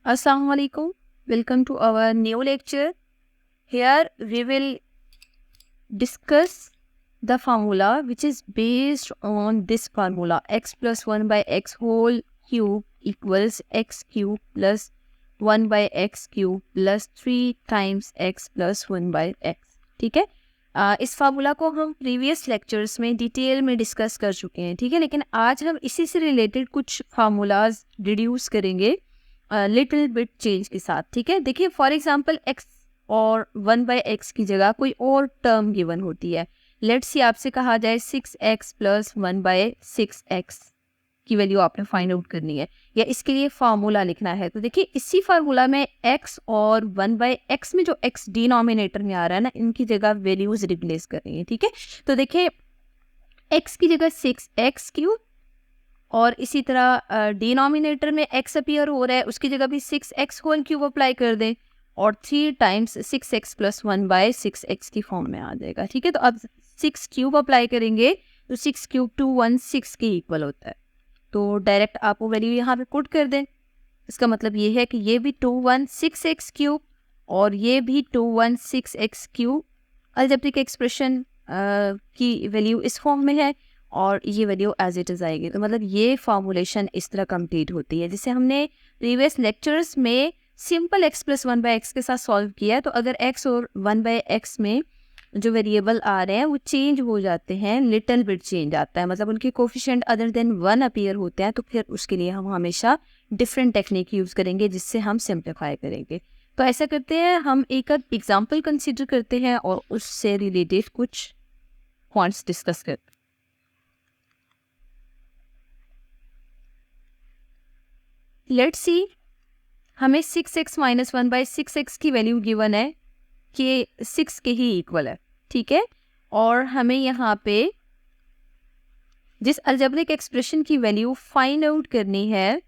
Assalamu alaikum. Welcome to our new lecture. Here we will discuss the formula which is based on this formula x plus 1 by x whole cube equals x cube plus 1 by x cube plus 3 times x plus 1 by x. ठीक है, इस formula को हम previous lectures में detail में discuss कर चुके हैं. ठीक है, लेकिन आज हम इसी से रिलेटेड कुछ फार्मूलाज डिड्यूस करेंगे लिटिल बिट चेंज के साथ. ठीक है, देखिए फॉर एग्जांपल x और 1 बाई एक्स की जगह कोई और टर्म गिवन होती है. लेट्स सी आपसे कहा जाए 6x प्लस 1 बाई 6x की वैल्यू आपने फाइंड आउट करनी है या इसके लिए फार्मूला लिखना है. तो देखिए इसी फार्मूला में x और 1 बाई एक्स में जो x डिनोमिनेटर में आ रहा है ना, इनकी जगह वैल्यूज रिप्लेस करनी है. ठीक है, तो देखिए x की जगह 6x क्यूब और इसी तरह डिनोमिनेटर में x अपीयर हो रहा है, उसकी जगह भी 6x होल क्यूब अप्लाई कर दें और 3 times 6x plus 1 bye 6x की फॉर्म में आ जाएगा. ठीक है, तो अब 6 क्यूब अप्लाई करेंगे तो 6 क्यूब 216 के इक्वल होता है. तो डायरेक्ट आप वो वैल्यू यहाँ पे पुट कर दें. इसका मतलब ये है कि ये भी 216x क्यूब और ये भी 216x क्यूब अलजेब्रिक एक्सप्रेशन की वैल्यू इस फॉर्म में है और ये वैल्यू एज इट इज आएगी. तो मतलब ये फॉर्मूलेशन इस तरह कंप्लीट होती है जिसे हमने प्रीवियस लेक्चर्स में simple x plus 1 by x के साथ सॉल्व किया है. तो अगर x और 1 बाई एक्स में जो वेरिएबल आ रहे हैं वो चेंज हो जाते हैं, लिटिल बिट चेंज आता है, मतलब उनके कोफिशिएंट अदर देन 1 अपीयर होते हैं, तो फिर उसके लिए हम हमेशा डिफरेंट टेक्निक यूज़ करेंगे जिससे हम सिंप्लीफाई करेंगे. तो ऐसा करते हैं, हम एक एग्जाम्पल कंसिडर करते हैं और उससे रिलेटेड कुछ पॉइंट्स डिस्कस करते हैं. लेट्स सी हमें 6x माइनस 1 बाई 6x की वैल्यू गिवन है कि 6 के ही इक्वल है. ठीक है, और हमें यहाँ पे जिस अलजेब्रिक एक्सप्रेशन की वैल्यू फाइंड आउट करनी है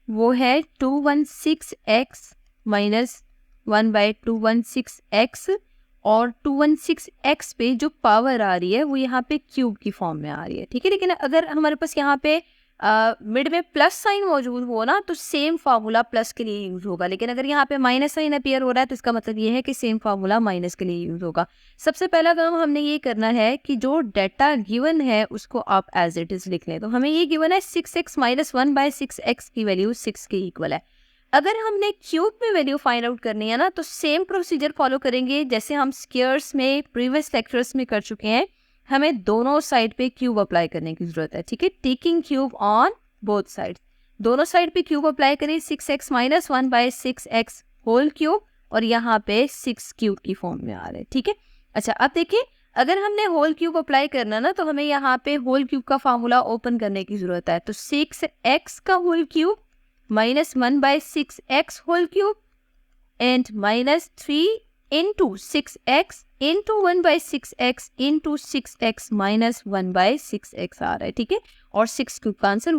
वो है 216x माइनस 1 बाई 216x और 216x पे जो पावर आ रही है वो यहाँ पे क्यूब की फॉर्म में आ रही है. ठीक है, लेकिन अगर हमारे पास यहाँ पे मिड में प्लस साइन मौजूद हो ना तो सेम फार्मूला प्लस के लिए यूज होगा, लेकिन अगर यहाँ पे माइनस साइन अपीयर हो रहा है तो इसका मतलब ये है कि सेम फार्मूला माइनस के लिए यूज होगा. सबसे पहला काम हमने ये करना है कि जो डाटा गिवन है उसको आप एज इट इज लिख लें. तो हमें ये गिवन है 6x माइनस 1 बाई 6x की वैल्यू 6 के इक्वल है. अगर हमने क्यूब में वैल्यू फाइंड आउट करनी है ना तो सेम प्रोसीजर फॉलो करेंगे जैसे हम स्क्वायर्स में प्रीवियस लेक्चर्स में कर चुके हैं. हमें दोनों साइड पे क्यूब अप्लाई करने की जरूरत है. ठीक है, taking cube on both side, दोनों साइड पे क्यूब अप्लाई करें. 6x minus 1 by 6x whole cube और यहाँ पे 6 क्यूब की फॉर्म में आ रहे हैं. ठीक है, अच्छा अब देखिए अगर हमने होल क्यूब अप्लाई करना ना तो हमें यहाँ पे होल क्यूब का फार्मूला ओपन करने की जरूरत है. तो 6x का whole cube minus 1 by 6x whole cube and minus 3 into 6x into 1 by 6x into 6x minus 1 by 6x आ रहा है. ठीक है, और 6 क्यूब का आंसर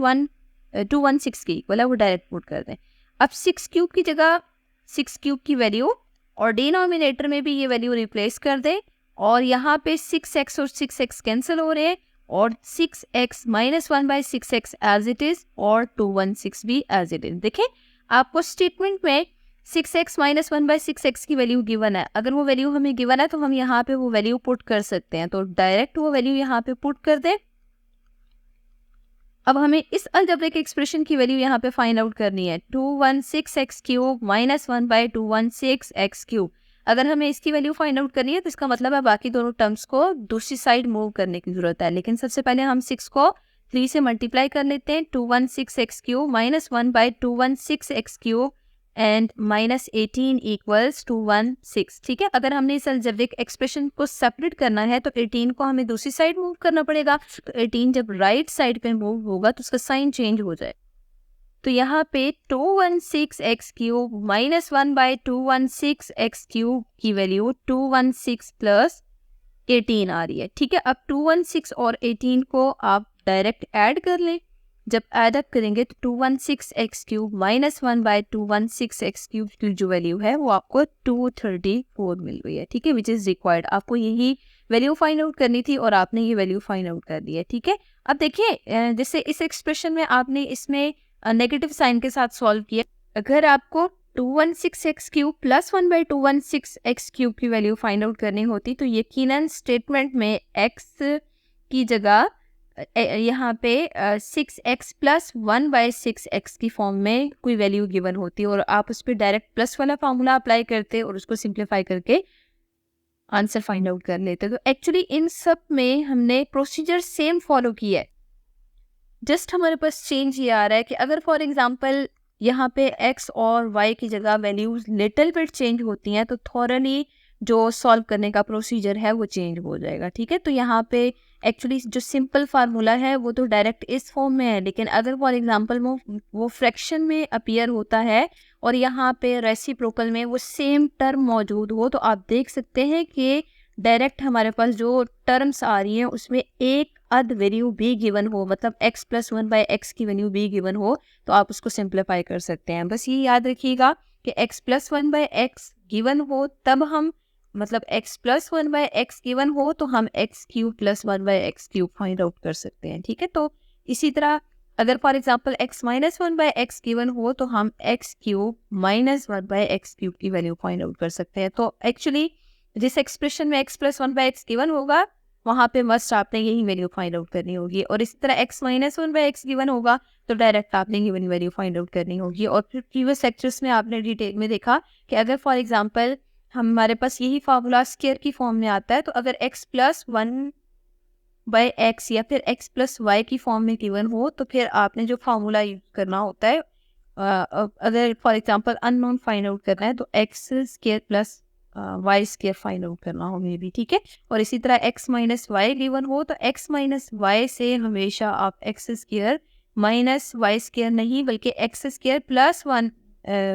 216 के इक्वल है, वो डायरेक्ट पुट कर दें. अब 6 क्यूब की जगह 6 क्यूब की वैल्यू और डिनोमिनेटर में भी ये वैल्यू रिप्लेस कर दें और यहाँ पे 6x और 6x कैंसिल हो रहे हैं और 6x minus 1 by 6x as it is और 216 भी एज इट इज. देखें आपको स्टेटमेंट में 6x माइनस 1 बाई 6x की वैल्यू गिवन है. अगर वो वैल्यू हमें गिवन है तो हम यहाँ पे वो वैल्यू पुट कर सकते हैं. तो डायरेक्ट वो वैल्यू यहाँ पे पुट कर दें. अब हमें इस अलजेब्रिक एक्सप्रेशन की वैल्यू यहाँ पे फाइंड आउट करनी है. 216x cube minus 1 by 216x cube. अगर हमें इसकी वैल्यू फाइंड आउट करनी है तो इसका मतलब है बाकी दोनों टर्म्स को दूसरी साइड मूव करने की जरूरत है. लेकिन सबसे पहले हम 6 को 3 से मल्टीप्लाई कर लेते हैं. 216x cube minus 1 by 216x cube and minus 18 equals 216. ठीक है, अगर हमने इस अलजेब्रिक एक्सप्रेशन को सेपरेट करना है तो 18 को हमें दूसरी साइड मूव करना पड़ेगा. तो 18 जब राइट साइड पे मूव होगा तो उसका साइन चेंज हो जाए. तो यहाँ पे 216x cube minus 1 by 216x cube की वैल्यू 216 प्लस 18 आ रही है. ठीक है, अब 216 और 18 को आप डायरेक्ट ऐड कर लें. जब ऐड अप करेंगे तो 216x cube minus 1 by 216x cube की जो वैल्यू है वो आपको 234 मिल रही है. ठीक है, विच इज़ रिक्वायर्ड. आपको यही वैल्यू फाइंड आउट करनी थी और आपने ये वैल्यू फाइंड आउट कर दी है. ठीक है, अब देखिए जैसे इस एक्सप्रेशन में आपने इसमें नेगेटिव साइन के साथ सॉल्व किया। अगर आपको 216x cube plus 1/216x cube की वैल्यू फाइंड आउट करनी होती तो यकीनन स्टेटमेंट में x की जगह यहाँ पे 6x प्लस 1/6x की फॉर्म में कोई वैल्यू गिवन होती और आप उस पर डायरेक्ट प्लस वाला फार्मूला अप्लाई करते और उसको सिंप्लीफाई करके आंसर फाइंड आउट कर लेते। तो एक्चुअली इन सब में हमने प्रोसीजर सेम फॉलो किया है, जस्ट हमारे पास चेंज ये आ रहा है कि अगर फॉर एग्जांपल यहाँ पे x और y की जगह वैल्यूज लिटिल बिट चेंज होती हैं तो थॉरली जो सॉल्व करने का प्रोसीजर है वो चेंज हो जाएगा। ठीक है, तो यहाँ पे एक्चुअली जो सिंपल फार्मूला है वो तो डायरेक्ट इस फॉर्म में है, लेकिन अगर फॉर एग्जांपल वो फ्रैक्शन में अपीयर होता है और यहाँ पे रेसिप्रोकल में वो सेम टर्म मौजूद हो तो आप देख सकते हैं कि डायरेक्ट हमारे पास जो टर्म्स आ रही हैं उसमें एक अद वैल्यू भी गिवन हो, मतलब x प्लस 1/x की वैल्यू भी गिवन हो तो आप उसको सिंप्लीफाई कर सकते हैं। बस ये याद रखिएगा कि x प्लस 1/x गिवन हो तब हम, मतलब x प्लस 1/x गिवन हो तो हम x cube plus 1/x cube find out कर सकते हैं। ठीक है, तो इसी तरह अगर for example x minus 1/x given हो तो हम x cube minus 1/x cube की वैल्यू फाइंड आउट कर सकते हैं। तो एक्चुअली जिस एक्सप्रेशन में x प्लस 1/x गिवन होगा वहाँ पे मस्ट आपने यही वैल्यू फाइंड आउट करनी होगी, और इसी तरह x माइनस 1/x गिवन होगा तो डायरेक्ट आपने गिवन वैल्यू फाइंड आउट करनी होगी। और फिर प्रीवियस लेक्चर्स में आपने डिटेल में देखा कि अगर फॉर एग्जांपल हमारे पास यही फार्मूला स्क्वायर की फॉर्म में आता है तो अगर x प्लस 1/x या फिर x प्लस y की फॉर्म में गिवन हो तो फिर आपने जो फार्मूला यूज करना होता है, अगर for example unknown find out करना है तो x square plus y square find out करना हो मे भी। ठीक है, और इसी तरह x माइनस वाई गिवन हो तो x माइनस वाई से हमेशा आप x square minus Y square नहीं बल्कि x square plus 1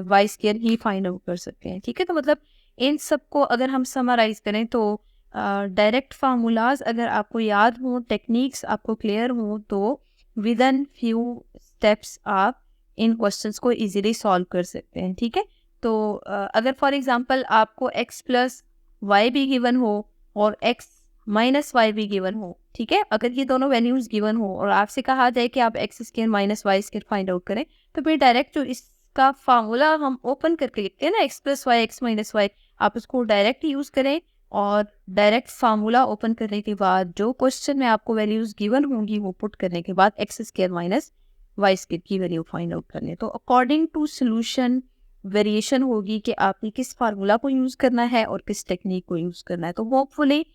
y square ही फाइंड आउट कर सकते हैं। ठीक है, तो मतलब इन सब को अगर हम समराइज करें तो डायरेक्ट फार्मूलाज अगर आपको याद हो, टेक्निक्स आपको क्लियर हो तो विद इन फ्यू स्टेप्स आप इन क्वेश्चंस को इजीली सॉल्व कर सकते हैं। ठीक है, तो अगर फॉर एग्जांपल आपको x प्लस वाई भी गिवन हो और x माइनस वाई भी गिवन हो, ठीक है, अगर ये दोनों वैल्यूज गिवन हो और आपसे कहा जाए कि आप x square minus Y square find out करें तो फिर डायरेक्ट जो इसका फार्मूला हम ओपन करके लिखते हैं ना x plus Y x minus Y, आप उसको डायरेक्ट यूज करें और डायरेक्ट फार्मूला ओपन करने के बाद जो क्वेश्चन में आपको वैल्यूज गिवन होंगी वो पुट करने के बाद x square minus Y square की वैल्यू फाइंड आउट करनी है। तो अकॉर्डिंग टू सोल्यूशन वेरिएशन होगी कि आपने किस फार्मूला को यूज़ करना है और किस टेक्निक को यूज़ करना है। तो होपफुली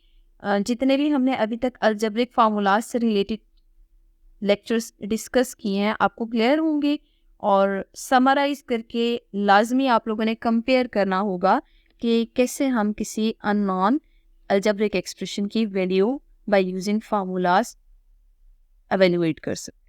जितने भी हमने अभी तक अलजेब्रिक फार्मूलाज से रिलेटेड लेक्चर्स डिस्कस किए हैं आपको क्लियर होंगे, और समराइज करके लाजमी आप लोगों ने कंपेयर करना होगा कि कैसे हम किसी अननोन अलजेब्रिक एक्सप्रेशन की value by using formulas evaluate कर सकते हैं।